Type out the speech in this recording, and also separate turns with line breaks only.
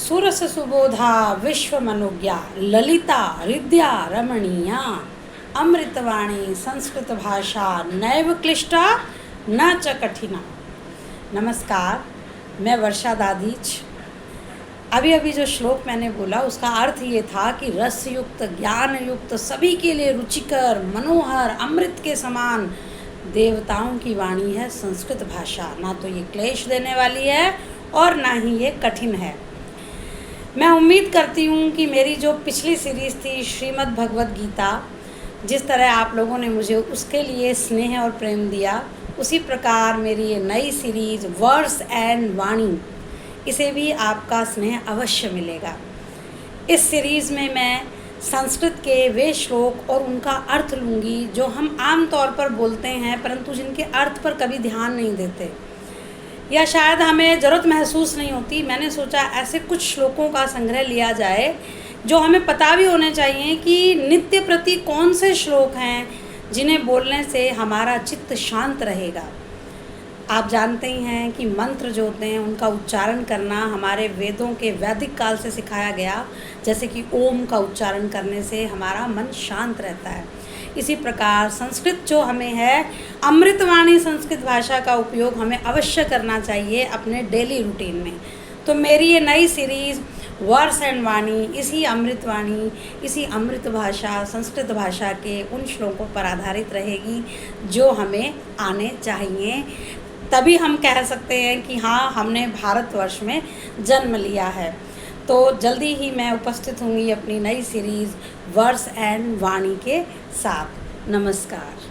सुरस सुबोधा विश्वमनुज्ञा ललिता हृदया रमणीया अमृतवाणी संस्कृत भाषा नैव क्लिष्टा न च कठिना। नमस्कार, मैं वर्षा दादीच। अभी जो श्लोक मैंने बोला उसका अर्थ ये था कि रसयुक्त, ज्ञान युक्त, सभी के लिए रुचिकर, मनोहर, अमृत के समान देवताओं की वाणी है संस्कृत भाषा। ना तो ये क्लेश देने वाली है और ना ही ये कठिन है। मैं उम्मीद करती हूँ कि मेरी जो पिछली सीरीज़ थी श्रीमद् भगवद गीता, जिस तरह आप लोगों ने मुझे उसके लिए स्नेह और प्रेम दिया, उसी प्रकार मेरी ये नई सीरीज़ वर्ड्स एंड वाणी, इसे भी आपका स्नेह अवश्य मिलेगा। इस सीरीज़ में मैं संस्कृत के वे श्लोक और उनका अर्थ लूँगी जो हम आम तौर पर बोलते हैं परंतु जिनके अर्थ पर कभी ध्यान नहीं देते या शायद हमें ज़रूरत महसूस नहीं होती। मैंने सोचा ऐसे कुछ श्लोकों का संग्रह लिया जाए जो हमें पता भी होने चाहिए कि नित्य प्रति कौन से श्लोक हैं जिन्हें बोलने से हमारा चित्त शांत रहेगा। आप जानते ही हैं कि मंत्र जो होते हैं उनका उच्चारण करना हमारे वेदों के वैदिक काल से सिखाया गया, जैसे कि ओम का उच्चारण करने से हमारा मन शांत रहता है। इसी प्रकार संस्कृत जो हमें है, अमृतवाणी संस्कृत भाषा का उपयोग हमें अवश्य करना चाहिए अपने डेली रूटीन में। तो मेरी ये नई सीरीज़ वर्ड्स एंड वाणी इसी अमृतवाणी, इसी अमृत भाषा संस्कृत भाषा के उन श्लोकों पर आधारित रहेगी जो हमें आने चाहिए। तभी हम कह सकते हैं कि हाँ, हमने भारतवर्ष में जन्म लिया है। तो जल्दी ही मैं उपस्थित होंगी अपनी नई सीरीज़ वर्ड्स एंड वाणी के साथ। नमस्कार।